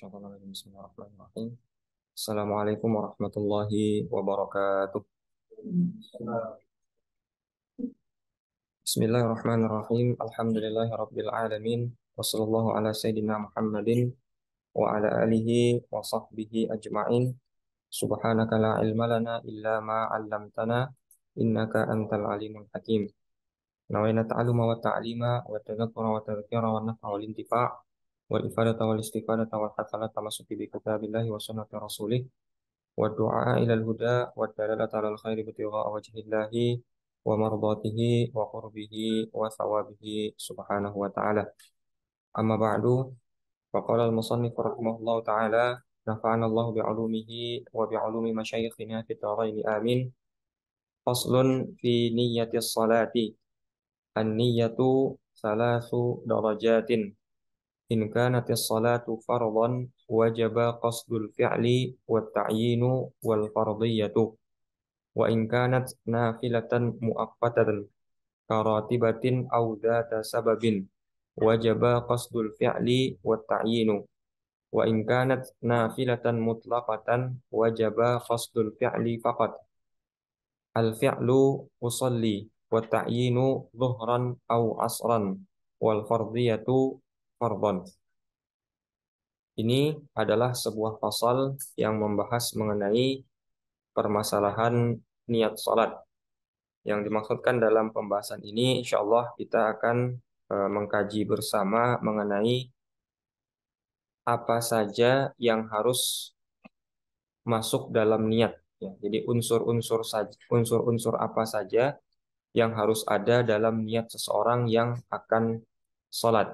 Bismillahirrahmanirrahim. Assalamualaikum warahmatullahi wabarakatuh. Bismillahirrahmanirrahim. Alhamdulillahirabbil alamin. Wassallallahu ala sayyidina Muhammadin wa ala alihi wa sahbihi ajma'in. Subhanaka la ilma lana illa ma 'allamtana innaka antal alimul hakim. Nawaina ta'alluma wa ta'lima wa tadhakkura wa tadhkira wa naf'a wal intifa' wal ifadata wal istifadata wal hasanata masuki bi kitabillahi wa sunnati rasulih wa du'a ilal huda wa dalalata alal khairi bitigha wajhillahi wa mardatihi wa qurbihi wa thawabihi subhanahu wa ta'ala. Amma ba'du, wa qala al-musannif rahimahullahu ta'ala, nafa'ana Allah bi'ulumihi wa bi'ulumi masyayikhina fid dharain amin. Faslun fi niyyatis salati. An-niyyatu thalathu darajatin. In kanatis salatu fardhan wajaba qasdul fi'li wat ta'yinu wal fardiyatu. Wa in kanat nafilatan muaqqatatan karatibatin aw dzata sababin wajaba qasdul fi'li wat ta'yinu. Wa in kanat nafilatan mutlaqatan wajaba qasdul fi'li faqat. Al fi'lu usalli wat ta'yinu dhuhran aw asran wal fardiyatu fardhan. Ini adalah sebuah pasal yang membahas mengenai permasalahan niat salat. Yang dimaksudkan dalam pembahasan ini, insya Allah kita akan mengkaji bersama mengenai apa saja yang harus masuk dalam niat. Ya, jadi unsur-unsur apa saja yang harus ada dalam niat seseorang yang akan salat.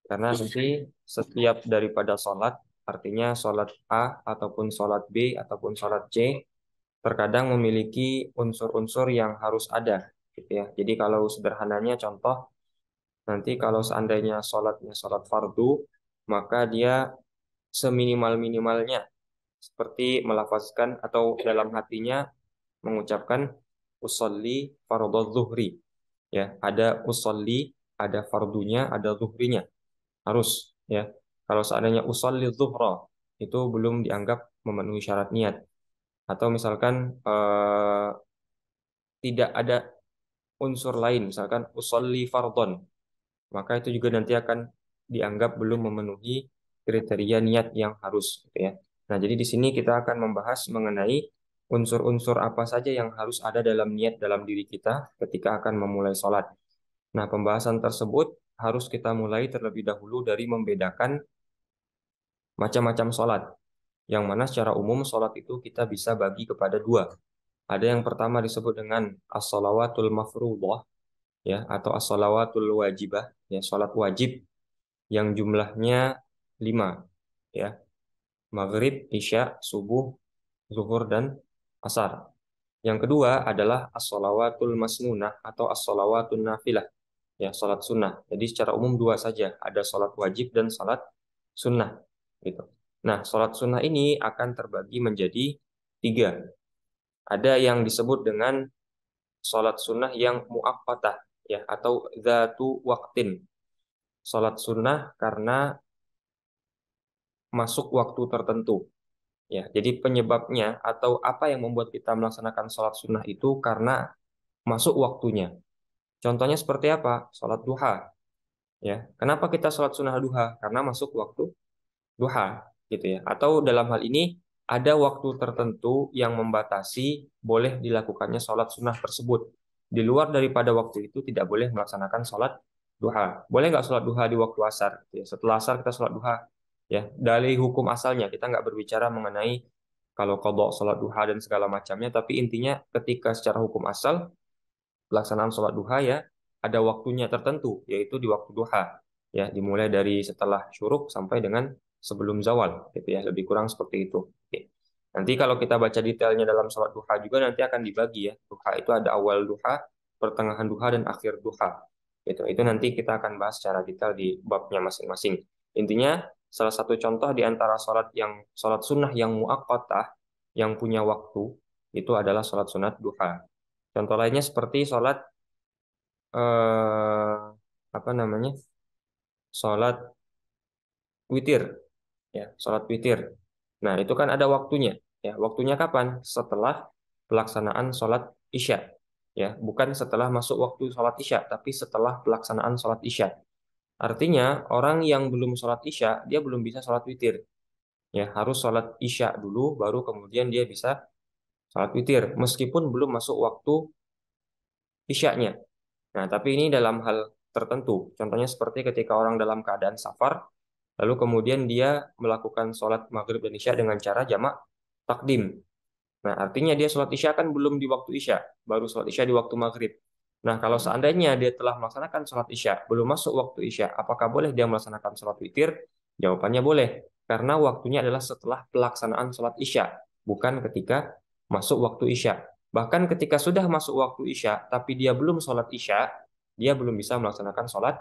Karena nanti setiap daripada salat, artinya salat A ataupun salat B ataupun salat C, terkadang memiliki unsur-unsur yang harus ada, gitu ya. Jadi kalau sederhananya contoh, nanti kalau seandainya sholatnya sholat fardu, maka dia seminimal-minimalnya seperti melafazkan atau dalam hatinya mengucapkan usolli fardhu zuhri. Ya, ada usolli, ada fardunya, ada zuhrinya. Harus, ya. Kalau seandainya usolli zuhra, itu belum dianggap memenuhi syarat niat. Atau misalkan tidak ada unsur lain, misalkan usolli fardhon, maka itu juga nanti akan dianggap belum memenuhi kriteria niat yang harus, gitu ya. Nah, jadi di sini kita akan membahas mengenai unsur-unsur apa saja yang harus ada dalam niat dalam diri kita ketika akan memulai sholat. Nah, pembahasan tersebut harus kita mulai terlebih dahulu dari membedakan macam-macam sholat, yang mana secara umum sholat itu kita bisa bagi kepada dua. Ada yang pertama disebut dengan as-shalawatul mafruḍah, ya, atau as-shalawatul wajibah, ya, sholat wajib yang jumlahnya 5, ya, maghrib, isya, subuh, zuhur, dan asar. Yang kedua adalah as-shalawatul masnunah atau as-shalawatul nafilah, ya, sholat sunnah. Jadi secara umum dua saja, ada sholat wajib dan sholat sunnah, gitu. Nah, sholat sunnah ini akan terbagi menjadi 3. Ada yang disebut dengan sholat sunnah yang muaqqatah, ya, atau dzatu waqtin. Sholat sunnah karena masuk waktu tertentu. Ya, jadi penyebabnya atau apa yang membuat kita melaksanakan sholat sunnah itu karena masuk waktunya. Contohnya seperti apa? Sholat duha. Ya, kenapa kita sholat sunnah duha? Karena masuk waktu duha, gitu ya. Atau dalam hal ini ada waktu tertentu yang membatasi boleh dilakukannya sholat sunnah tersebut. Di luar daripada waktu itu tidak boleh melaksanakan sholat duha. Boleh nggak sholat duha di waktu asar? Ya, setelah asar kita sholat duha. Ya, dari hukum asalnya kita nggak berbicara mengenai kalau qadha sholat duha dan segala macamnya, tapi intinya ketika secara hukum asal pelaksanaan sholat duha ya ada waktunya tertentu, yaitu di waktu duha. Ya, dimulai dari setelah syuruk sampai dengan sebelum zawal, gitu ya, lebih kurang seperti itu. Oke. Nanti kalau kita baca detailnya dalam sholat duha juga nanti akan dibagi, ya. Duha itu ada awal duha, pertengahan duha, dan akhir duha. Itu nanti kita akan bahas secara detail di babnya masing-masing. Intinya salah satu contoh di antara sholat sunnah yang muaqqatah yang punya waktu itu adalah sholat sunat duha. Contoh lainnya seperti sholat apa namanya, sholat witir. ya, sholat witir. Nah, itu kan ada waktunya. Ya, waktunya kapan? Setelah pelaksanaan sholat isya. Ya, bukan setelah masuk waktu sholat isya, tapi setelah pelaksanaan sholat isya. Artinya, orang yang belum sholat isya, dia belum bisa sholat witir. Ya, harus sholat isya dulu, baru kemudian dia bisa sholat witir, meskipun belum masuk waktu isyaknya. Nah, tapi ini dalam hal tertentu. Contohnya seperti ketika orang dalam keadaan safar, lalu kemudian dia melakukan sholat maghrib dan isya dengan cara jamak takdim. Nah, artinya dia sholat isya kan belum di waktu isya, baru sholat isya di waktu maghrib. Nah, kalau seandainya dia telah melaksanakan sholat isya, belum masuk waktu isya, apakah boleh dia melaksanakan sholat witir? Jawabannya boleh, karena waktunya adalah setelah pelaksanaan sholat isya, bukan ketika masuk waktu isya. Bahkan ketika sudah masuk waktu isya, tapi dia belum sholat isya, dia belum bisa melaksanakan sholat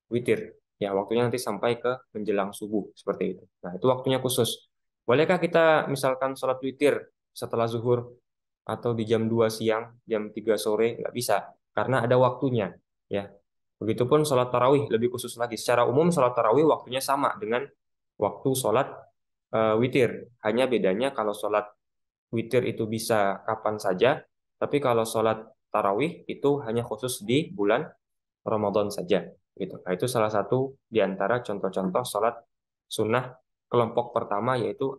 witir. Ya, waktunya nanti sampai ke menjelang subuh, seperti itu. Nah, itu waktunya khusus. Bolehkah kita misalkan sholat witir setelah zuhur atau di jam 2 siang, jam 3 sore? Nggak bisa, karena ada waktunya. Ya, begitupun sholat tarawih lebih khusus lagi. Secara umum sholat tarawih waktunya sama dengan waktu sholat witir. Hanya bedanya kalau sholat witir itu bisa kapan saja, tapi kalau sholat tarawih itu hanya khusus di bulan Ramadan saja. Gitu. Nah, itu salah satu di antara contoh-contoh sholat sunnah kelompok pertama, yaitu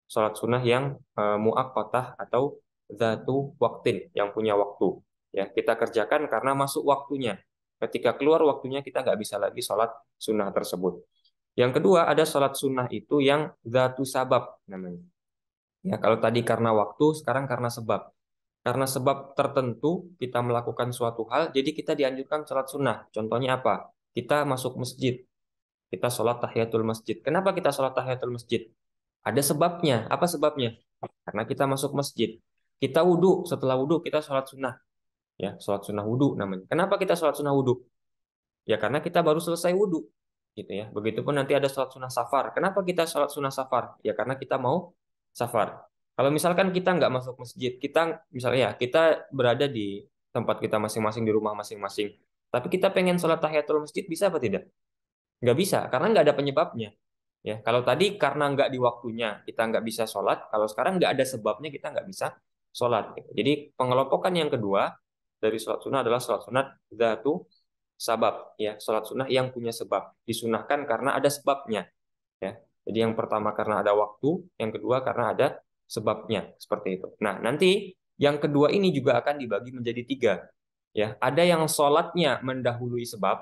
sholat sunnah yang muakkatah atau zatu waktin, yang punya waktu. Ya, kita kerjakan karena masuk waktunya. Ketika keluar waktunya kita nggak bisa lagi sholat sunnah tersebut. Yang kedua ada sholat sunnah itu yang zatu sabab namanya. Ya, kalau tadi karena waktu, sekarang karena sebab. Karena sebab tertentu kita melakukan suatu hal, jadi kita dianjurkan sholat sunnah. Contohnya apa? Kita masuk masjid, kita sholat tahiyatul masjid. Kenapa kita sholat tahiyatul masjid? Ada sebabnya. Apa sebabnya? Karena kita masuk masjid. Kita wudhu, setelah wudhu kita sholat sunnah. Ya, sholat sunnah wudhu namanya. Kenapa kita sholat sunnah wudhu? Ya karena kita baru selesai wudhu. Gitu ya. Begitupun nanti ada sholat sunnah safar. Kenapa kita sholat sunnah safar? Ya karena kita mau safar. Kalau misalkan kita nggak masuk masjid, kita misalnya ya, kita berada di tempat kita masing-masing, di rumah masing-masing. Tapi kita pengen sholat tahiyatul masjid, bisa apa tidak? Nggak bisa, karena nggak ada penyebabnya. Ya, kalau tadi karena nggak di waktunya kita nggak bisa sholat, kalau sekarang nggak ada sebabnya kita nggak bisa sholat. Gitu. Jadi pengelompokan yang kedua dari sholat sunnah adalah sholat sunat dzatu sabab, ya, sholat sunnah yang punya sebab, disunahkan karena ada sebabnya. Ya, jadi yang pertama karena ada waktu, yang kedua karena ada sebabnya, seperti itu. Nah, nanti yang kedua ini juga akan dibagi menjadi tiga. Ya, ada yang sholatnya mendahului sebab,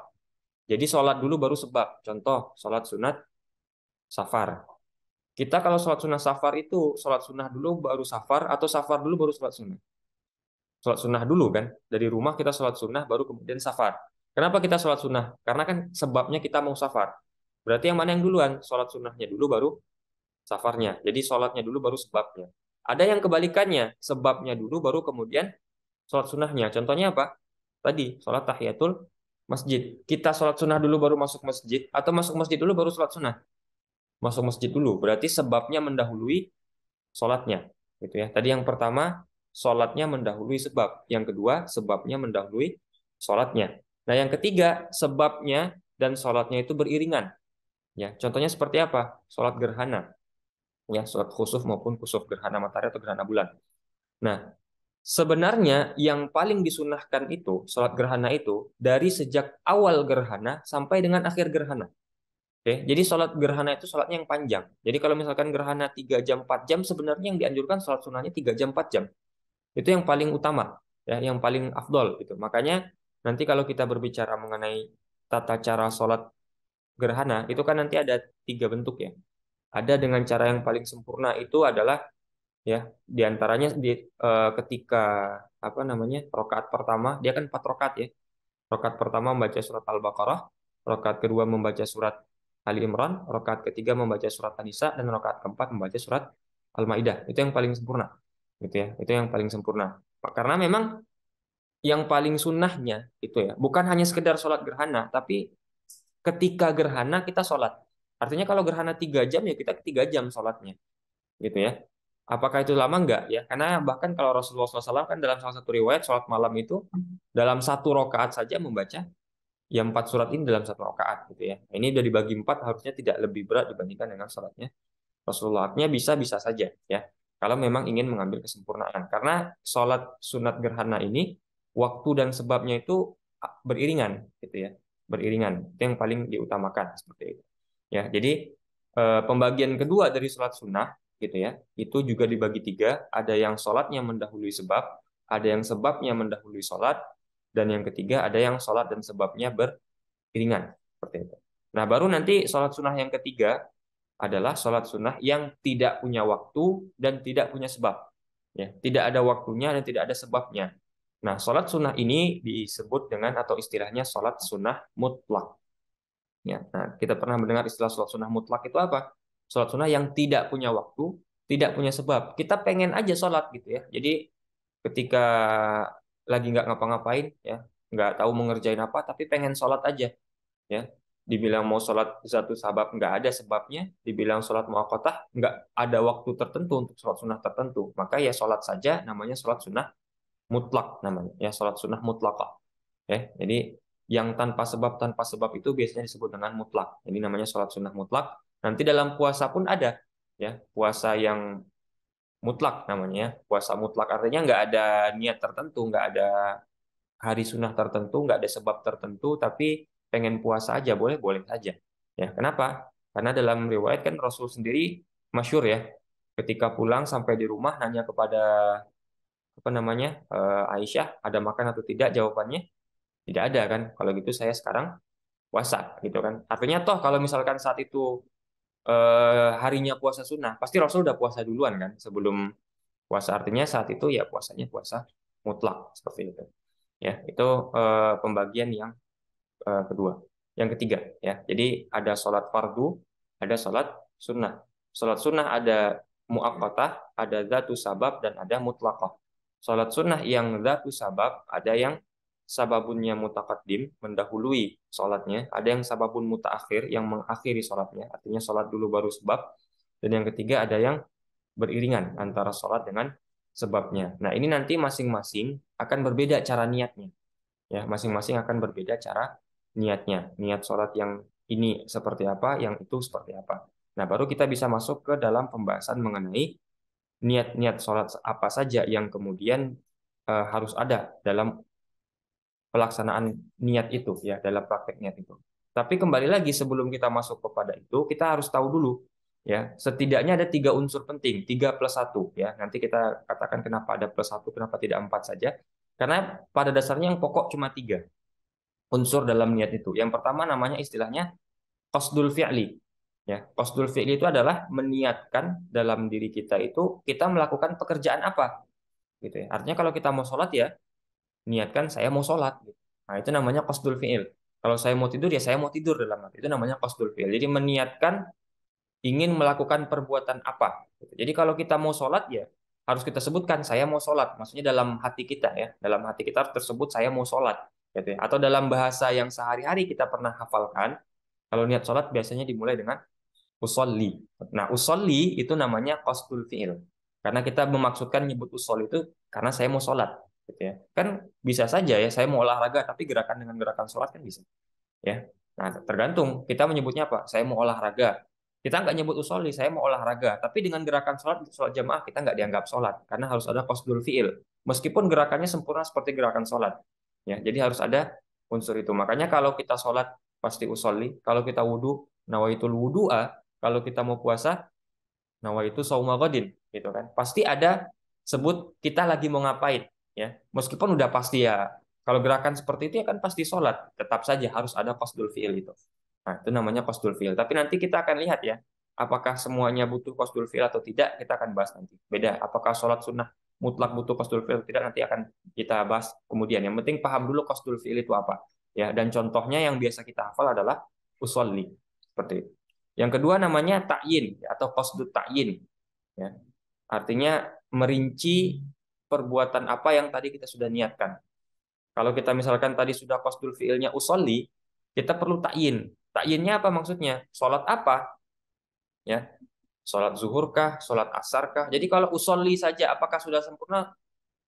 jadi sholat dulu baru sebab. Contoh, sholat sunat safar. Kita kalau sholat sunnah safar itu sholat sunnah dulu baru safar atau safar dulu baru sholat sunnah? Sholat sunnah dulu kan? Dari rumah kita sholat sunnah baru kemudian safar. Kenapa kita sholat sunnah? Karena kan sebabnya kita mau safar. Berarti yang mana yang duluan? Sholat sunnahnya dulu baru safarnya. Jadi sholatnya dulu baru sebabnya. Ada yang kebalikannya, sebabnya dulu baru kemudian sholat sunnahnya. Contohnya apa? Tadi sholat tahiyatul masjid. Kita sholat sunnah dulu baru masuk masjid atau masuk masjid dulu baru sholat sunnah? Masuk masjid dulu. Berarti sebabnya mendahului sholatnya. Gitu ya. Tadi yang pertama, sholatnya mendahului sebab. Yang kedua, sebabnya mendahului sholatnya. Nah, yang ketiga, sebabnya dan sholatnya itu beriringan. Ya, contohnya seperti apa? Sholat gerhana. Ya, sholat khusuf maupun khusuf gerhana matahari atau gerhana bulan. Nah, sebenarnya yang paling disunahkan itu, sholat gerhana itu, dari sejak awal gerhana sampai dengan akhir gerhana. Oke, jadi sholat gerhana itu sholatnya yang panjang. Jadi kalau misalkan gerhana 3 jam, 4 jam, sebenarnya yang dianjurkan sholat sunnahnya 3 jam, 4 jam. Itu yang paling utama, ya, yang paling afdol gitu. Makanya nanti kalau kita berbicara mengenai tata cara sholat gerhana, itu kan nanti ada 3 bentuk ya. Ada dengan cara yang paling sempurna itu adalah ya diantaranya ketika apa namanya rokaat pertama dia kan 4 rokaat ya. Rokaat pertama membaca surat Al-Baqarah, rokaat kedua membaca surat Ali Imran, rokaat ketiga membaca surat An-Nisa, dan rokaat keempat membaca surat Al-Maidah. Itu yang paling sempurna, gitu ya. Itu yang paling sempurna. Karena memang yang paling sunnahnya itu ya, bukan hanya sekedar sholat gerhana, tapi ketika gerhana kita sholat. Artinya kalau gerhana 3 jam ya kita 3 jam sholatnya, gitu ya. Apakah itu lama? Enggak ya? Karena bahkan kalau Rasulullah SAW kan dalam salah satu riwayat sholat malam itu dalam satu rokaat saja membaca ya 4 surat ini dalam 1 rakaat gitu ya. Ini udah dibagi 4, harusnya tidak lebih berat dibandingkan dengan sholatnya Rasulullah. Artinya bisa-bisa saja ya. Kalau memang ingin mengambil kesempurnaan. Karena sholat sunat gerhana ini waktu dan sebabnya itu beriringan gitu ya. Beriringan. Itu yang paling diutamakan seperti itu. Ya, jadi pembagian kedua dari sholat sunnah gitu ya, itu juga dibagi 3. Ada yang sholatnya mendahului sebab, ada yang sebabnya mendahului sholat, dan yang ketiga ada yang sholat dan sebabnya beriringan seperti itu. Nah, baru nanti sholat sunnah yang ketiga adalah sholat sunnah yang tidak punya waktu dan tidak punya sebab. Ya, tidak ada waktunya dan tidak ada sebabnya. Nah, sholat sunnah ini disebut dengan atau istilahnya sholat sunnah mutlak. Ya, nah, kita pernah mendengar istilah sholat sunnah mutlak itu apa? Sholat sunnah yang tidak punya waktu, tidak punya sebab. Kita pengen aja sholat gitu ya. Jadi ketika lagi nggak ngapa-ngapain, ya, nggak tahu mau ngerjain apa, tapi pengen sholat aja, ya. Dibilang mau sholat satu sabab nggak ada sebabnya, dibilang sholat muaqqatah nggak ada waktu tertentu untuk sholat sunnah tertentu, maka ya sholat saja namanya sholat sunnah mutlak namanya, ya sholat sunnah mutlakah. Ya, jadi yang tanpa sebab itu biasanya disebut dengan mutlak. Ini namanya sholat sunnah mutlak. Nanti dalam puasa pun ada, ya, puasa yang mutlak namanya. Ya. Puasa mutlak artinya nggak ada niat tertentu, nggak ada hari sunnah tertentu, nggak ada sebab tertentu, tapi pengen puasa aja boleh boleh saja. Ya, kenapa? Karena dalam riwayat kan Rasul sendiri masyhur ya, ketika pulang sampai di rumah nanya kepada apa namanya Aisyah, ada makan atau tidak? Jawabannya tidak ada kan. Kalau gitu saya sekarang puasa gitu kan. Artinya toh kalau misalkan saat itu harinya puasa sunnah, pasti Rasul udah puasa duluan kan sebelum puasa. Artinya saat itu ya puasanya puasa mutlak seperti itu. Ya, itu pembagian yang kedua. Yang ketiga ya. Jadi ada sholat fardu, ada sholat sunnah. Sholat sunnah ada muakkatah, ada dzatu sabab dan ada mutlaqah. Sholat sunnah yang dzatu sabab ada yang sababunnya mutaqaddim mendahului sholatnya, ada yang sababun mutaakhir yang mengakhiri sholatnya, artinya sholat dulu baru sebab, dan yang ketiga ada yang beriringan antara sholat dengan sebabnya. Nah, ini nanti masing-masing akan berbeda cara niatnya. Ya, masing-masing akan berbeda cara niatnya. Niat sholat yang ini seperti apa, yang itu seperti apa. Nah, baru kita bisa masuk ke dalam pembahasan mengenai niat-niat sholat apa saja yang kemudian harus ada dalam pelaksanaan niat itu, ya, dalam praktek niat itu. Tapi kembali lagi sebelum kita masuk kepada itu, kita harus tahu dulu, ya, setidaknya ada 3 unsur penting, 3+1, ya. Nanti kita katakan kenapa ada +1, kenapa tidak 4 saja. Karena pada dasarnya yang pokok cuma 3 unsur dalam niat itu. Yang pertama namanya istilahnya qasdul fi'li. Ya, qasdul fi'li itu adalah meniatkan dalam diri kita itu kita melakukan pekerjaan apa, gitu ya. Artinya kalau kita mau sholat ya niatkan saya mau sholat. Gitu. Nah itu namanya qasdul fi'il. Kalau saya mau tidur ya saya mau tidur dalam hati. Itu namanya qasdul fi'il. Jadi meniatkan ingin melakukan perbuatan apa. Gitu. Jadi kalau kita mau sholat ya harus kita sebutkan saya mau sholat. Maksudnya dalam hati kita ya. Dalam hati kita harus tersebut saya mau sholat. Gitu ya. Atau dalam bahasa yang sehari-hari kita pernah hafalkan. Kalau niat sholat biasanya dimulai dengan usolli. Nah usolli itu namanya qasdul fi'il. Karena kita memaksudkan nyebut usolli itu karena saya mau sholat. Gitu ya. Kan bisa saja ya saya mau olahraga tapi gerakan dengan gerakan sholat kan bisa. Ya. Nah, tergantung kita menyebutnya apa. Saya mau olahraga. Kita nggak nyebut usolli, saya mau olahraga. Tapi dengan gerakan sholat jamaah kita nggak dianggap sholat karena harus ada qasdul fi'il. Meskipun gerakannya sempurna seperti gerakan sholat. Ya, jadi harus ada unsur itu. Makanya kalau kita sholat pasti usolli. Kalau kita wudhu, nawaitul wudu'a. Kalau kita mau puasa, nawaitu sauma ghadin. Gitu kan. Pasti ada sebut kita lagi mau ngapain. Ya, meskipun udah pasti ya kalau gerakan seperti itu ya kan pasti sholat. Tetap saja harus ada qasdul fi'il itu. Nah, itu namanya qasdul fi'il. Tapi nanti kita akan lihat ya, apakah semuanya butuh qasdul fi'il atau tidak, kita akan bahas nanti. Beda, apakah sholat sunnah mutlak butuh qasdul fi'il atau tidak, nanti akan kita bahas kemudian. Yang penting paham dulu qasdul fi'il itu apa. Ya, dan contohnya yang biasa kita hafal adalah usolli. Seperti itu. Yang kedua namanya ta'yin atau qasdut ta'yin. Ya. Artinya merinci perbuatan apa yang tadi kita sudah niatkan. Kalau kita misalkan tadi sudah qasdul fi'ilnya usolli, kita perlu takyin. Takyinnya apa maksudnya? Sholat apa? Ya, sholat zuhur kah? Sholat asar kah? Jadi kalau usolli saja, apakah sudah sempurna?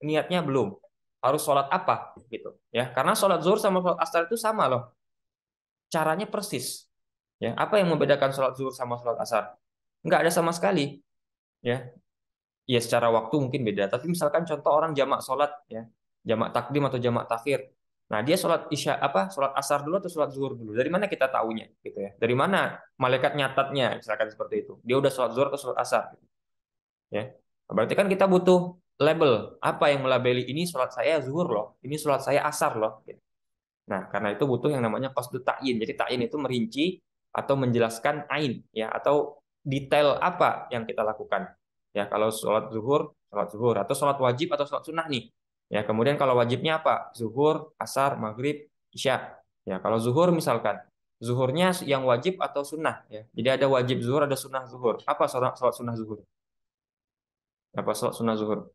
Niatnya belum. Harus sholat apa? Gitu. Ya, karena sholat zuhur sama sholat asar itu sama loh. caranya persis. Ya, apa yang membedakan sholat zuhur sama sholat asar? Nggak ada sama sekali. Ya, ya secara waktu mungkin beda. Tapi misalkan contoh orang jamak sholat, ya, jamak takdim atau jamak takhir. Nah, dia sholat isya apa? Sholat asar dulu atau sholat zuhur dulu? Dari mana kita taunya, gitu ya? Dari mana malaikat nyatatnya, misalkan seperti itu? Dia udah sholat zuhur atau sholat asar? Ya, berarti kan kita butuh label. Apa yang melabeli ini sholat saya zuhur loh, ini sholat saya asar loh. Nah, karena itu butuh yang namanya qasdut ta'yin. Jadi ta'yin itu merinci atau menjelaskan ain, ya, atau detail apa yang kita lakukan. Ya, kalau sholat zuhur atau sholat wajib atau sholat sunnah nih. Ya, kemudian kalau wajibnya apa? Zuhur, asar, maghrib, isya. Ya, kalau zuhur misalkan, zuhurnya yang wajib atau sunnah. Ya, jadi ada wajib zuhur, ada sunnah zuhur. Apa sholat sunnah zuhur? Apa sholat sunnah zuhur?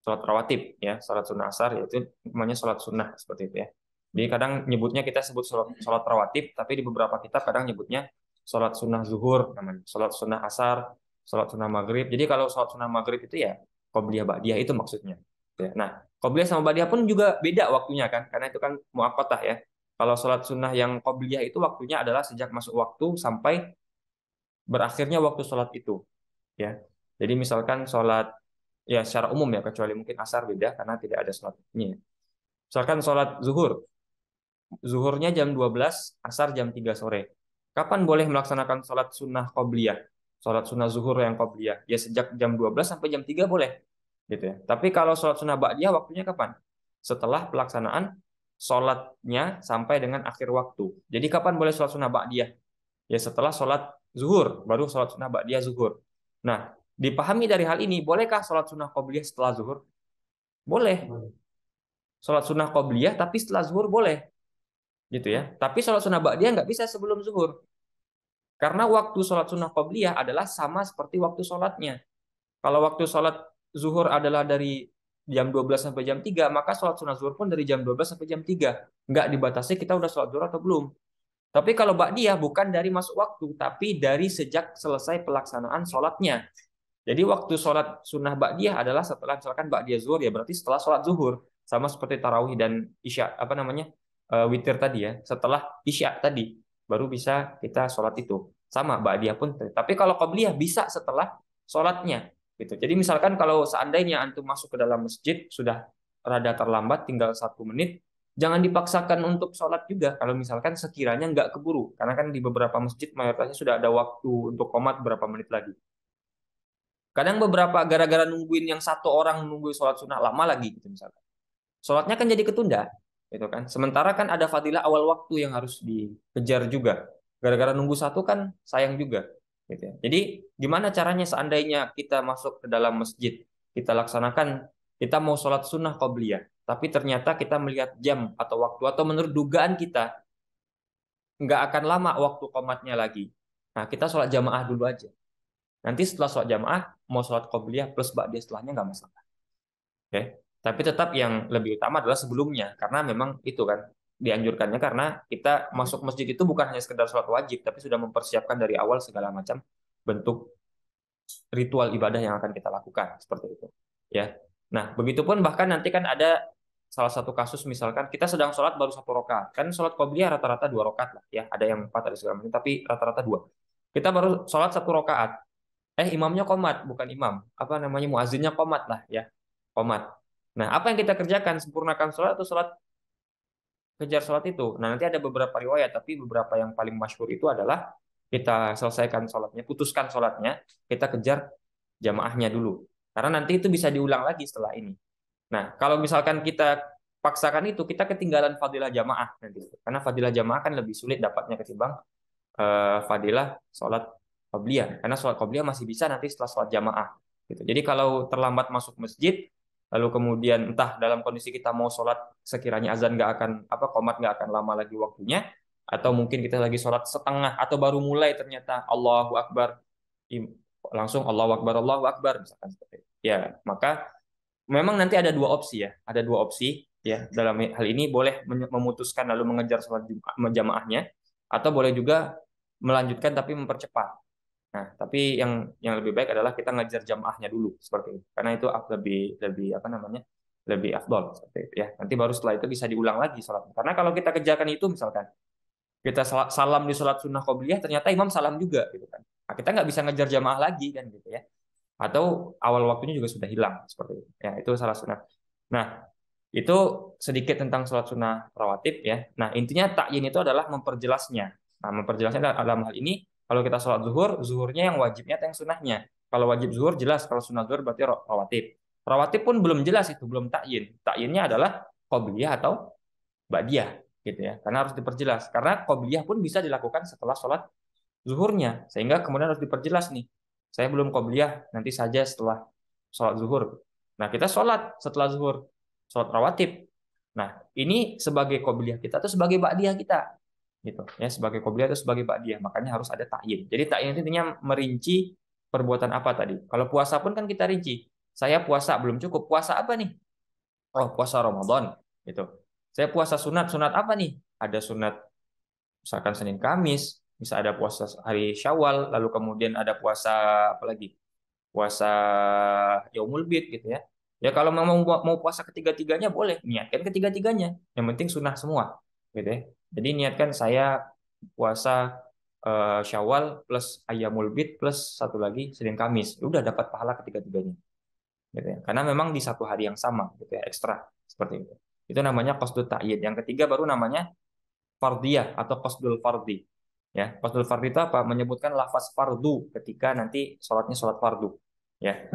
Sholat rawatib, ya, sholat sunnah asar, yaitu namanya sholat sunnah seperti itu ya. Jadi kadang nyebutnya kita sebut sholat rawatib, tapi di beberapa kitab kadang nyebutnya sholat sunnah zuhur namanya, sholat sunnah asar, sholat sunnah maghrib. Jadi kalau sholat sunnah maghrib itu ya qobliyah ba'diyah itu maksudnya. Ya. Nah, qobliyah sama ba'diyah pun juga beda waktunya kan, karena itu kan muakkatah ya. Kalau sholat sunnah yang qobliyah itu waktunya adalah sejak masuk waktu sampai berakhirnya waktu sholat itu, ya. Jadi misalkan sholat, ya secara umum ya, kecuali mungkin asar beda karena tidak ada sholatnya. Misalkan sholat zuhur, zuhurnya jam 12, asar jam 3 sore. Kapan boleh melaksanakan sholat sunnah qobliyah? Sholat sunnah zuhur yang qobliyah. Ya sejak jam 12 sampai jam 3 boleh. Gitu ya. Tapi kalau sholat sunnah ba'diyah waktunya kapan? Setelah pelaksanaan sholatnya sampai dengan akhir waktu. Jadi kapan boleh sholat sunnah ba'diyah? Ya setelah sholat zuhur, baru sholat sunnah ba'diyah zuhur. Nah, dipahami dari hal ini, bolehkah sholat sunnah qobliyah setelah zuhur? Boleh. Sholat sunnah qobliyah, tapi setelah zuhur boleh. Gitu ya. Tapi sholat sunnah ba'diyah nggak bisa sebelum zuhur. Karena waktu sholat sunnah qobliyah adalah sama seperti waktu sholatnya. Kalau waktu sholat zuhur adalah dari jam 12 sampai jam 3, maka sholat sunnah zuhur pun dari jam 12 sampai jam 3. Nggak dibatasi kita udah sholat zuhur atau belum. Tapi kalau ba'diyah bukan dari masuk waktu, tapi dari sejak selesai pelaksanaan sholatnya. Jadi waktu sholat sunnah ba'diyah adalah setelah misalkan ba'diyah zuhur, ya berarti setelah sholat zuhur. Sama seperti tarawih dan isya, apa namanya, witir tadi ya. Setelah isya tadi, baru bisa kita sholat itu. Sama ba'diyah pun. Tapi kalau qabliyah bisa setelah sholatnya. Gitu. Jadi misalkan kalau seandainya antum masuk ke dalam masjid, sudah rada terlambat, tinggal 1 menit, jangan dipaksakan untuk sholat juga. Kalau misalkan sekiranya nggak keburu. Karena kan di beberapa masjid mayoritasnya sudah ada waktu untuk qomat berapa menit lagi. Kadang beberapa gara-gara nungguin yang satu orang nunggu sholat sunnah lama lagi gitu misalkan. Sholatnya kan jadi ketunda, gitu kan. Sementara kan ada fadilah awal waktu yang harus dikejar juga. Gara-gara nunggu satu kan sayang juga, gitu ya. Jadi gimana caranya seandainya kita masuk ke dalam masjid, kita laksanakan, kita mau sholat sunnah qobliyah, tapi ternyata kita melihat jam atau waktu atau menurut dugaan kita nggak akan lama waktu qomatnya lagi. Nah, kita sholat jamaah dulu aja. Nanti setelah sholat jamaah, mau sholat qobliyah plus ba'diyah setelahnya nggak masalah. Oke. Tapi tetap yang lebih utama adalah sebelumnya, karena memang itu kan dianjurkannya karena kita masuk masjid itu bukan hanya sekedar sholat wajib, tapi sudah mempersiapkan dari awal segala macam bentuk ritual ibadah yang akan kita lakukan seperti itu. Ya. Nah, begitupun bahkan nanti kan ada salah satu kasus misalkan kita sedang sholat baru 1 rakaat, kan sholat qobliyah rata-rata 2 rakaat lah, ya ada yang 4 ada segala macam, tapi rata-rata 2. Kita baru sholat 1 rakaat, imamnya qomat, bukan imam, apa namanya, muazinnya qomat lah ya, qomat. Nah, apa yang kita kerjakan? Sempurnakan sholat atau sholat kejar sholat itu? Nah, nanti ada beberapa riwayat, tapi beberapa yang paling masyhur itu adalah kita selesaikan sholatnya, putuskan sholatnya, kita kejar jamaahnya dulu. Karena nanti itu bisa diulang lagi setelah ini. Nah, kalau misalkan kita paksakan itu, kita ketinggalan fadilah jamaah nanti. Karena fadilah jamaah kan lebih sulit dapatnya ketimbang fadilah sholat qobliyah. Karena sholat qobliyah masih bisa nanti setelah sholat jamaah. Gitu. Jadi kalau terlambat masuk masjid, lalu kemudian entah dalam kondisi kita mau sholat sekiranya azan nggak akan apa komat nggak akan lama lagi waktunya, atau mungkin kita lagi sholat setengah atau baru mulai ternyata Allahu Akbar, langsung Allahu Akbar misalkan seperti itu. Ya, maka memang nanti ada dua opsi ya, ada dua opsi ya dalam hal ini, boleh memutuskan lalu mengejar sholat jamaahnya, atau boleh juga melanjutkan tapi mempercepat. Nah, tapi yang lebih baik adalah kita ngejar jamaahnya dulu seperti itu. Karena itu lebih lebih apa namanya? Lebih afdol seperti itu ya. Nanti baru setelah itu bisa diulang lagi sholatnya. Karena kalau kita kerjakan itu misalkan Kita salam di sholat sunnah qobliyah, ternyata imam salam juga gitu kan. Nah, kita nggak bisa ngejar jamaah lagi kan gitu ya. Atau awal waktunya juga sudah hilang seperti itu. Ya, itu salah sunnah. Nah, itu sedikit tentang sholat sunnah rawatib ya. Nah, intinya takyin itu adalah memperjelasnya. Nah, memperjelasnya dalam hal ini, kalau kita sholat zuhur, zuhurnya yang wajibnya atau yang sunnahnya. Kalau wajib zuhur jelas, kalau sunnah zuhur berarti rawatib. Rawatib pun belum jelas itu, belum takyin. Takyinnya adalah qobliyah atau ba'diyah gitu ya. Karena harus diperjelas. Karena qobliyah pun bisa dilakukan setelah sholat zuhurnya, sehingga kemudian harus diperjelas nih. Saya belum qobliyah, nanti saja setelah sholat zuhur. Nah, kita sholat setelah zuhur, sholat rawatib. Nah, ini sebagai qobliyah kita atau sebagai ba'diyah kita, gitu ya, sebagai qobliyah atau sebagai ba'diyah. Makanya harus ada takyin. Jadi takyin itu intinya merinci perbuatan apa tadi. Kalau puasa pun kan kita rinci. Saya puasa belum cukup. Puasa apa nih? Oh, puasa Ramadan, gitu. Saya puasa sunat. Sunat apa nih? Ada sunat misalkan Senin Kamis, bisa ada puasa hari Syawal, lalu kemudian ada puasa apa lagi? Puasa Yaumul Bid gitu ya. Ya kalau mau puasa ketiga-tiganya boleh, niatkan ketiga-tiganya. Yang penting sunnah semua, gitu ya. Jadi niatkan saya puasa Syawal plus Ayyamul Bid plus satu lagi Senin Kamis. Udah dapat pahala ketiga-tiganya, gitu ya. Karena memang di satu hari yang sama, gitu ya, ekstra seperti itu. Itu namanya qasdut ta'yid. Yang ketiga baru namanya fardiyah atau qasdul fardi. Ya, qasdul fardi itu apa? Menyebutkan lafaz fardu ketika nanti sholatnya sholat fardu. Ya,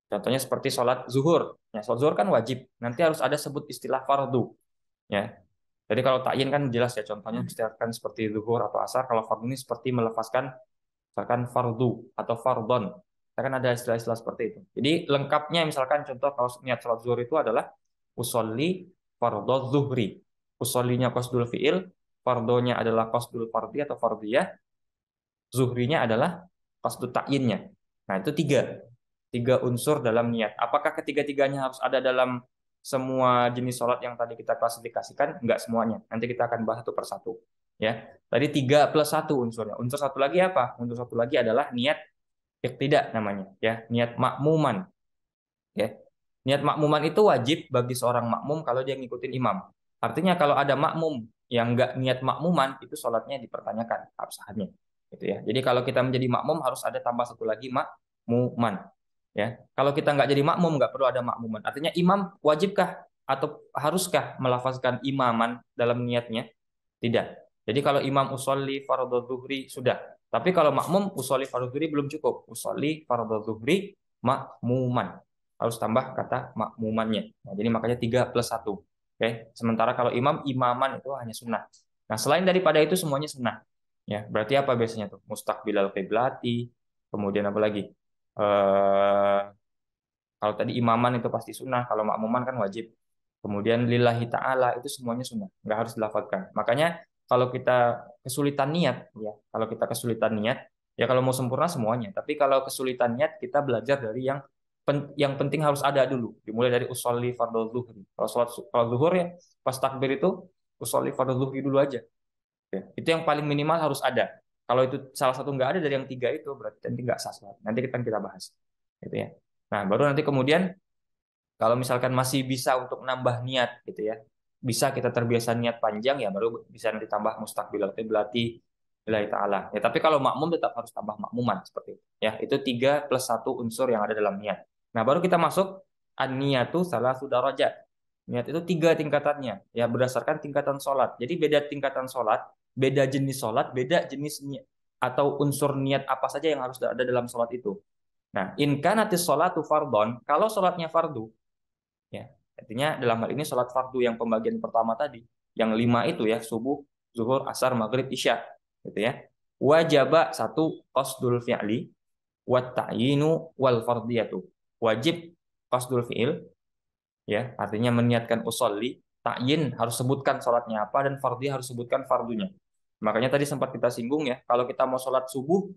contohnya seperti sholat zuhur. Ya, sholat zuhur kan wajib. Nanti harus ada sebut istilah fardu. Ya, jadi kalau takyin kan jelas ya. Contohnya misalkan seperti zuhur atau asar. Kalau fardu ini seperti melepaskan misalkan fardu atau fardon. Kita kan ada istilah-istilah seperti itu. Jadi lengkapnya misalkan contoh kalau niat sholat zuhur itu adalah usolli fardhu zuhri. Usollinya qasdul fi'il, fardonya adalah qasdul fardi atau fardiyah, zuhrinya adalah qasdut takyinnya. Nah, itu tiga unsur dalam niat. Apakah ketiga-tiganya harus ada dalam semua jenis sholat yang tadi kita klasifikasikan? Enggak semuanya. Nanti kita akan bahas satu persatu. Ya, tadi 3+1 unsurnya. Unsur satu lagi apa? Unsur satu lagi adalah niat iqtida namanya. Ya, niat makmuman. Ya, niat makmuman itu wajib bagi seorang makmum kalau dia ngikutin imam. Artinya kalau ada makmum yang nggak niat makmuman, itu sholatnya dipertanyakan keabsahannya. Gitu ya. Jadi kalau kita menjadi makmum harus ada tambah satu lagi makmuman. Ya, kalau kita nggak jadi makmum nggak perlu ada makmuman. Artinya imam wajibkah atau haruskah melafazkan imaman dalam niatnya? Tidak. Jadi kalau imam usolli fardhu zuhri sudah. Tapi kalau makmum usolli fardhu zuhri belum cukup. Usolli fardhu zuhri makmuman. Harus tambah kata makmumannya. Nah, jadi makanya 3+1. Oke. Sementara kalau imam, imaman itu hanya sunnah. Nah, selain daripada itu semuanya sunnah. Ya, berarti apa biasanya tuh? Mustaqbilal qiblati, kemudian apa lagi? Kalau tadi imaman itu pasti sunnah, kalau makmuman kan wajib. Kemudian lillahi ta'ala itu semuanya sunnah, nggak harus dilafadzkan. Makanya kalau kita kesulitan niat, ya kalau kita kesulitan niat, ya kalau mau sempurna semuanya. Tapi kalau kesulitan niat kita belajar dari yang penting harus ada dulu. Dimulai dari usolli fardhu zuhri. Kalau zuhur ya pas takbir itu usolli fardhu zuhri dulu aja. Ya, itu yang paling minimal harus ada. Kalau itu salah satu nggak ada dari yang tiga itu berarti nanti nggak sah sholat. Nanti kita bahas, gitu ya. Nah, baru nanti kemudian kalau misalkan masih bisa untuk nambah niat gitu ya. Bisa kita terbiasa niat panjang ya baru bisa nanti tambah mustaqbil qiblati lillahi ta'ala. Ya, tapi kalau makmum tetap harus tambah makmuman seperti itu. Ya, itu 3+1 unsur yang ada dalam niat. Nah, baru kita masuk an-niyatu salasu darajat. Niat itu 3 tingkatannya, ya berdasarkan tingkatan sholat. Jadi beda tingkatan sholat, beda jenis sholat, beda jenis niat atau unsur niat apa saja yang harus ada dalam sholat itu. Nah, in kanatis sholatu fardon, kalau sholatnya fardu, ya artinya dalam hal ini sholat fardu yang pembagian pertama tadi, yang 5 itu ya subuh, zuhur, asar, maghrib, isya, gitu ya. Wajaba satu qasdul fi'li, wat ta'yinu wal fardiyatu. Wajib qasdul fi'il, ya artinya meniatkan usolli, ta'yin harus sebutkan sholatnya apa dan fardiyah harus sebutkan fardunya. Makanya tadi sempat kita singgung ya, kalau kita mau sholat subuh,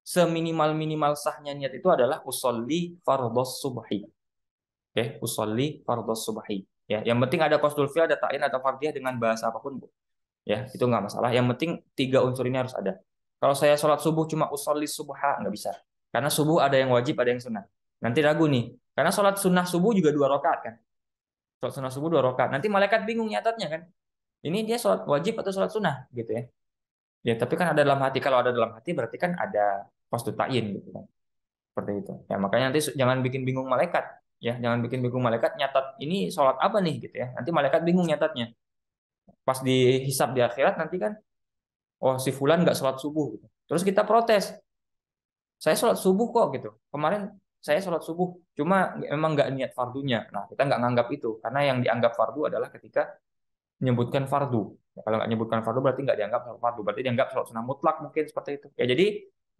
seminimal-minimal sahnya niat itu adalah usolli fardhos subhi. Oke, usolli fardhos subhi. Ya, yang penting ada qasdul fi'il, ada ta'yin, ada fardhiyah dengan bahasa apapun, Bu. Ya, itu nggak masalah. Yang penting 3 unsur ini harus ada. Kalau saya sholat subuh cuma usolli subha nggak bisa. Karena subuh ada yang wajib, ada yang sunnah. Nanti ragu nih. Karena sholat sunnah subuh juga 2 rakaat kan. Sholat sunnah subuh 2 rakaat. Nanti malaikat bingung nyatatnya kan. Ini dia sholat wajib atau sholat sunnah gitu ya. Ya, tapi kan ada dalam hati. Kalau ada dalam hati berarti kan ada qasdu ta'yin gitu kan. Seperti itu. Ya, makanya nanti jangan bikin bingung malaikat. Ya, jangan bikin bingung malaikat nyatat ini sholat apa nih gitu ya. Nanti malaikat bingung nyatatnya. Pas dihisab di akhirat nanti kan, oh si fulan nggak sholat subuh gitu. Terus kita protes, saya sholat subuh kok gitu. Kemarin saya sholat subuh, cuma memang nggak niat fardunya. Nah, kita nggak nganggap itu, karena yang dianggap fardu adalah ketika menyebutkan fardu. Ya, kalau nggak menyebutkan fardu berarti nggak dianggap sholat fardu, berarti dianggap sholat sunnah mutlak mungkin seperti itu. Ya, jadi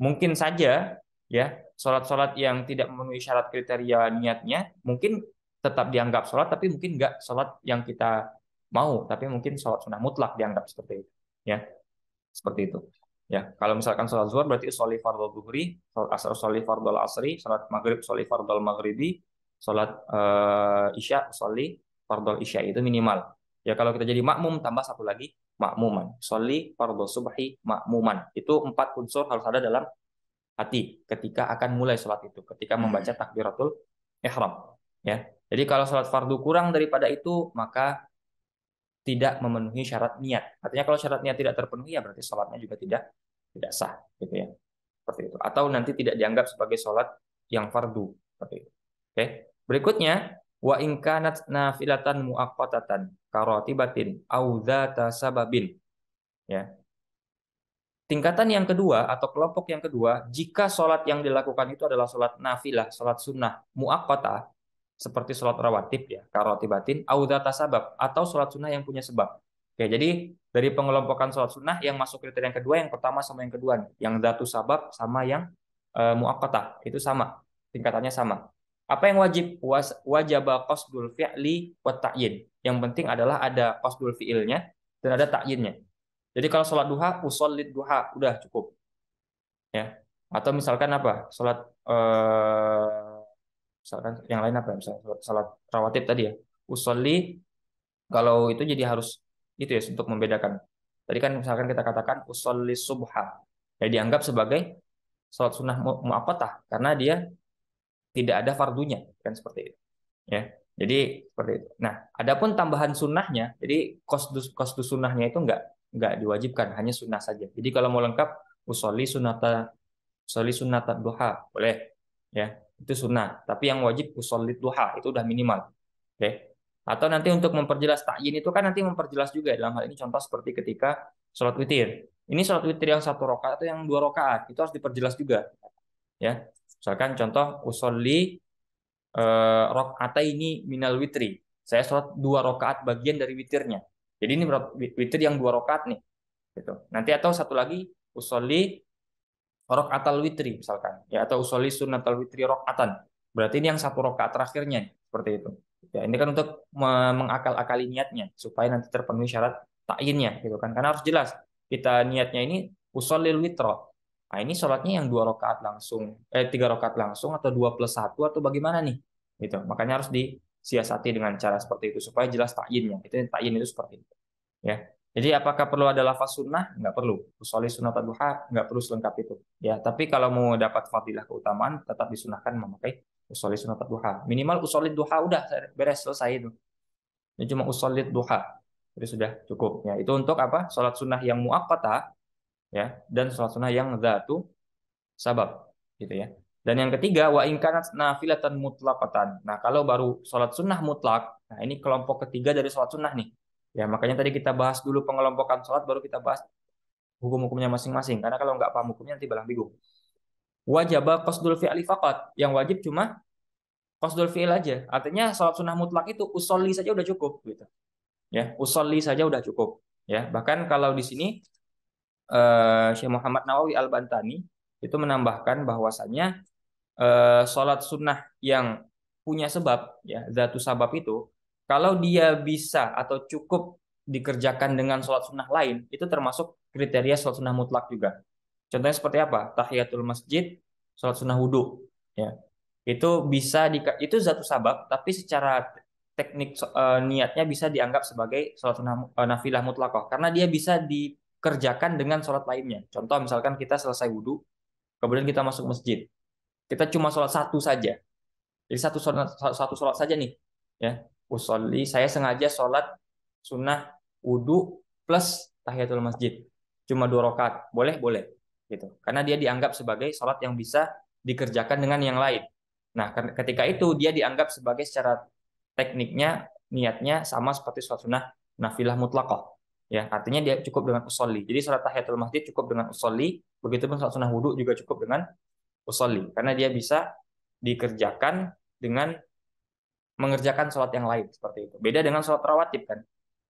mungkin saja ya sholat-sholat yang tidak memenuhi syarat kriteria niatnya mungkin tetap dianggap sholat, tapi mungkin nggak sholat yang kita mau, tapi mungkin sholat sunnah mutlak dianggap seperti itu. Ya, seperti itu. Ya, kalau misalkan sholat zuhur berarti sholli fardhu dhuhri, sholat asar sholli fardhu asri, sholat maghrib sholli fardhu maghribi, sholat isya sholli fardhu isya itu minimal. Ya, kalau kita jadi makmum tambah satu lagi makmuman. Sholli fardhu subhi makmuman. Itu 4 unsur harus ada dalam hati ketika akan mulai sholat itu, ketika membaca takbiratul ihram. Ya, jadi kalau sholat fardu kurang daripada itu maka tidak memenuhi syarat niat. Artinya kalau syarat niat tidak terpenuhi ya berarti sholatnya juga tidak sah gitu ya. Seperti itu. Atau nanti tidak dianggap sebagai sholat yang fardu seperti itu. Oke. Berikutnya wa in kanat nafilatan muaqqatatan karatibatin au dzata sababin ya. Tingkatan yang kedua atau kelompok yang kedua, jika sholat yang dilakukan itu adalah sholat nafilah, sholat sunnah muakkotah, seperti sholat rawatib ya, karotibatin, audata sabab, atau sholat sunnah yang punya sebab. Oke, jadi dari pengelompokan sholat sunnah yang masuk kriteria yang kedua, yang pertama sama yang kedua nih, yang datu sabab sama yang muakkotah, itu sama, tingkatannya sama. Apa yang wajib? Wajib qasdul fi'li wa ta'yin. Yang penting adalah ada qasdul fi'ilnya dan ada ta'yinnya. Jadi kalau sholat duha, usholid duha, udah cukup. Ya. Atau misalkan apa? Sholat, misalkan yang lain apa? Misalkan sholat rawatib tadi ya. Usolli, kalau itu jadi harus itu ya untuk membedakan. Tadi kan misalkan kita katakan usolli subha. Ya dianggap sebagai sholat sunnah muakkatah karena dia tidak ada fardunya kan seperti itu. Ya. Jadi seperti itu. Nah, adapun tambahan sunnahnya, jadi kostus sunnahnya itu enggak diwajibkan, hanya sunnah saja. Jadi kalau mau lengkap, usolli sunnata duha boleh, ya itu sunnah. Tapi yang wajib usolli duha itu udah minimal. Oke. Atau nanti untuk memperjelas takyin itu kan nanti memperjelas juga dalam hal ini contoh seperti ketika sholat witir. Ini sholat witir yang 1 rakaat atau yang 2 rakaat itu harus diperjelas juga, ya. Misalkan contoh usolli ini minal witri. Saya sholat 2 rakaat bagian dari witirnya. Jadi ini witir yang 2 rakaat nih. Gitu. Nanti atau satu lagi usolli rakaatal witri misalkan. Ya atau usolli sunnatal witri rakaatan. Berarti ini yang 1 rakaat terakhirnya seperti itu. Ya ini kan untuk mengakal-akali niatnya supaya nanti terpenuhi syarat takyinnya gitu kan. Karena harus jelas kita niatnya ini ushollil witro. Nah ini sholatnya yang 2 rakaat langsung, 3 rakaat langsung atau 2+1 atau bagaimana nih? Gitu. Makanya harus disiasati dengan cara seperti itu supaya jelas takyinnya. Itu takyin itu seperti itu. Ya. Jadi apakah perlu ada lafaz sunnah? Nggak perlu. Usolli sunat duha nggak perlu selengkap itu. Ya, tapi kalau mau dapat fadilah keutamaan tetap disunahkan memakai usolli sunat duha. Minimal usolli duha udah beres selesai itu. Ini cuma usolli duha. Itu sudah cukup. Ya, itu untuk apa? Salat sunnah yang muakkatah ya dan salat sunnah yang dzatu sabab gitu ya. Dan yang ketiga wa in kanat nafilatan mutlaqatan. Nah, kalau baru salat sunnah mutlak, nah ini kelompok ketiga dari salat sunnah nih. Ya, makanya tadi kita bahas dulu pengelompokan salat baru kita bahas hukum-hukumnya masing-masing. Karena kalau nggak paham hukumnya nanti balang bingung. Wajib qasdul fi'li faqat. Yang wajib cuma qasdul fi'il aja. Artinya salat sunnah mutlak itu usolli saja udah cukup gitu. Ya, usolli saja udah cukup. Ya, bahkan kalau di sini Syekh Muhammad Nawawi Al-Bantani itu menambahkan bahwasannya sholat sunnah yang punya sebab ya zatu sabab itu kalau dia bisa atau cukup dikerjakan dengan sholat sunnah lain itu termasuk kriteria sholat sunnah mutlak juga. Contohnya seperti apa? Tahiyatul masjid, sholat sunnah wudhu, ya itu bisa itu zatu sabab tapi secara teknik niatnya bisa dianggap sebagai sholat sunnah nafilah mutlakoh karena dia bisa dikerjakan dengan sholat lainnya. Contoh misalkan kita selesai wudhu, kemudian kita masuk masjid kita cuma sholat satu saja. Jadi satu sholat saja nih. Ya, usolli saya sengaja sholat sunnah wudhu plus tahiyatul masjid. Cuma 2 rakaat. Boleh? Boleh. Gitu. Karena dia dianggap sebagai sholat yang bisa dikerjakan dengan yang lain. Nah, ketika itu dia dianggap sebagai secara tekniknya, niatnya sama seperti sholat sunnah nafilah mutlaqah. Ya, artinya dia cukup dengan usolli. Jadi sholat tahiyatul masjid cukup dengan usolli, begitupun sholat sunnah wudhu juga cukup dengan usolli. Karena dia bisa dikerjakan dengan mengerjakan sholat yang lain seperti itu. Beda dengan sholat rawatib kan,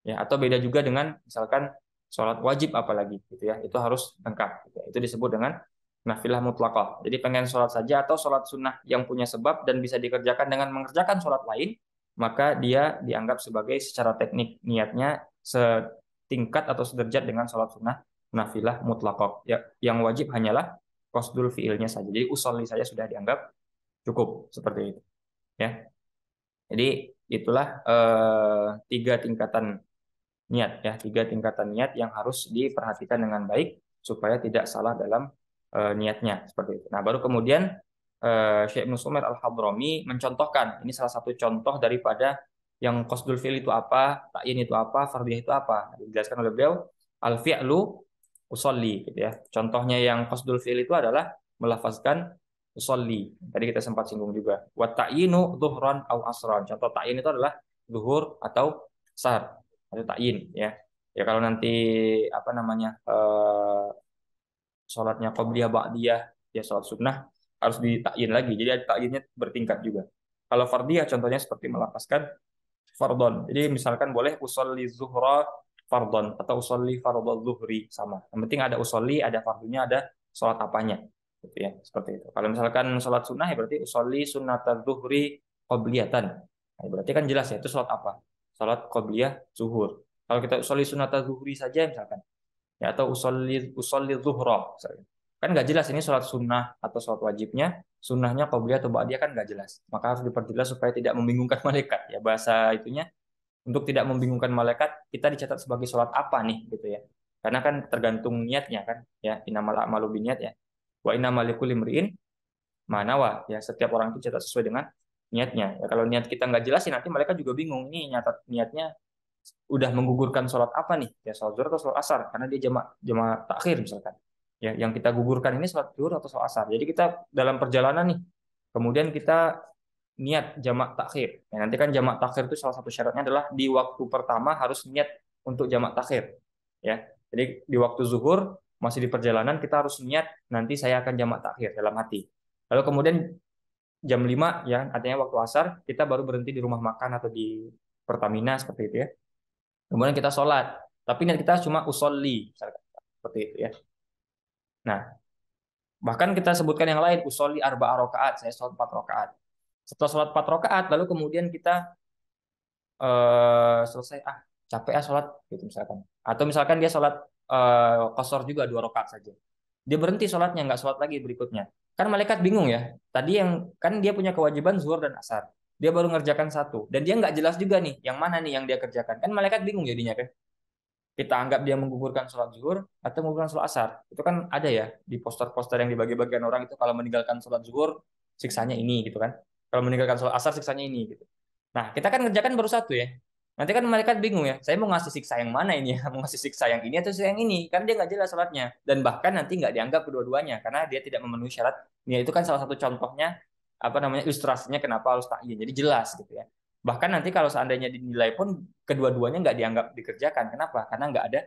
ya atau beda juga dengan misalkan sholat wajib apalagi gitu ya, itu harus lengkap. Gitu. Itu disebut dengan nafilah mutlaqah. Jadi pengen sholat saja atau sholat sunnah yang punya sebab dan bisa dikerjakan dengan mengerjakan sholat lain, maka dia dianggap sebagai secara teknik niatnya setingkat atau sederajat dengan sholat sunnah nafilah mutlaqah. Ya, yang wajib hanyalah qasdul fiilnya saja. Jadi usolli saja sudah dianggap cukup seperti itu. Ya. Jadi itulah 3 tingkatan niat ya, 3 tingkatan niat yang harus diperhatikan dengan baik supaya tidak salah dalam niatnya seperti itu. Nah, baru kemudian Syekh Ibnu Sumer Al-Hadrami mencontohkan, ini salah satu contoh daripada yang qasdul fi'il itu apa, ta'yin itu apa, fardhiyah itu apa. Dijelaskan oleh beliau, al-fi'lu usolli gitu ya. Contohnya yang qasdul fi'il itu adalah melafazkan usolli. Tadi kita sempat singgung juga. Wa ta'yinu dhuhran au asran. Contoh ta'yin itu adalah zuhur atau asar. Atau ta'yin ya. Ya kalau nanti apa namanya sholatnya qobliyah ba'diyah ya sholat sunnah harus ditakyin lagi. Jadi ada takyinnya bertingkat juga. Kalau fardiyah contohnya seperti melafazkan fardon. Jadi misalkan boleh usolli zuhra fardon atau usolli fardhu zuhri sama. Yang penting ada usolli, ada fardunya, ada sholat apanya. Gitu ya, seperti itu. Kalau misalkan sholat sunnah ya berarti usolli sunnata zuhri qobliyatan. Nah, berarti kan jelas ya itu sholat apa? Sholat qobliyah zuhur. Kalau kita usolli sunnata zuhri saja misalkan ya atau usolli zuhra misalkan. Kan nggak jelas ini sholat sunnah atau sholat wajibnya, sunnahnya qobliyah atau ba'diyah kan nggak jelas. Maka harus diperjelas supaya tidak membingungkan malaikat. Ya bahasa itunya untuk tidak membingungkan malaikat kita dicatat sebagai sholat apa nih gitu ya. Karena kan tergantung niatnya kan ya innamal a'malu binniyat ya. Wa innamal likulli imri'in ma nawa ya setiap orang itu catat sesuai dengan niatnya. Ya kalau niat kita nggak jelas sih nanti mereka juga bingung nih nyatat niatnya udah menggugurkan sholat apa nih ya sholat zuhur atau sholat asar karena dia jamak jamak takhir misalkan ya yang kita gugurkan ini sholat zuhur atau sholat asar jadi kita dalam perjalanan nih kemudian kita niat jamak takhir ya, nanti kan jamak takhir itu salah satu syaratnya adalah di waktu pertama harus niat untuk jamak takhir ya jadi di waktu zuhur masih di perjalanan kita harus niat nanti saya akan jamak takhir dalam hati lalu kemudian jam 5 ya artinya waktu asar kita baru berhenti di rumah makan atau di Pertamina seperti itu ya. Kemudian kita sholat, tapi niat kita cuma usolli, misalkan seperti itu ya. Nah, bahkan kita sebutkan yang lain, usolli arba'a rakaat, saya sholat 4 rakaat. Setelah sholat 4 rakaat, lalu kemudian kita selesai, capek sholat, gitu misalkan. Atau misalkan dia sholat qasar juga 2 rakaat saja. Dia berhenti sholatnya, nggak sholat lagi berikutnya. Kan malaikat bingung ya. Tadi yang kan dia punya kewajiban zuhur dan asar. Dia baru ngerjakan satu, dan dia nggak jelas juga nih, yang mana nih yang dia kerjakan. Kan malaikat bingung jadinya kan. Kita anggap dia menggugurkan sholat zuhur atau menggugurkan sholat asar. Itu kan ada ya di poster-poster yang dibagi-bagikan orang itu kalau meninggalkan sholat zuhur siksanya ini gitu kan. Kalau meninggalkan sholat asar siksanya ini gitu. Nah, kita kan ngerjakan baru satu ya. Nanti kan malaikat bingung ya, saya mau ngasih siksa yang mana ini ya? Mau ngasih siksa yang ini atau siksa yang ini? Kan dia nggak jelas sholatnya. Dan bahkan nanti nggak dianggap kedua-duanya karena dia tidak memenuhi syarat. Ya, itu kan salah satu contohnya apa namanya ilustrasinya kenapa harus takyin. Jadi jelas gitu ya. Bahkan nanti kalau seandainya dinilai pun kedua-duanya nggak dianggap dikerjakan. Kenapa? Karena nggak ada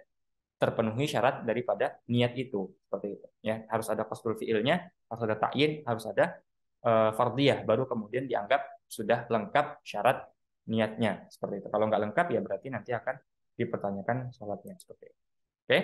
terpenuhi syarat daripada niat itu. Seperti itu. Ya, harus ada qasdul fiilnya, harus ada takyin, harus ada fardiyah. Baru kemudian dianggap sudah lengkap syarat niatnya. Seperti itu. Kalau nggak lengkap ya berarti nanti akan dipertanyakan sholatnya. Seperti itu. Oke?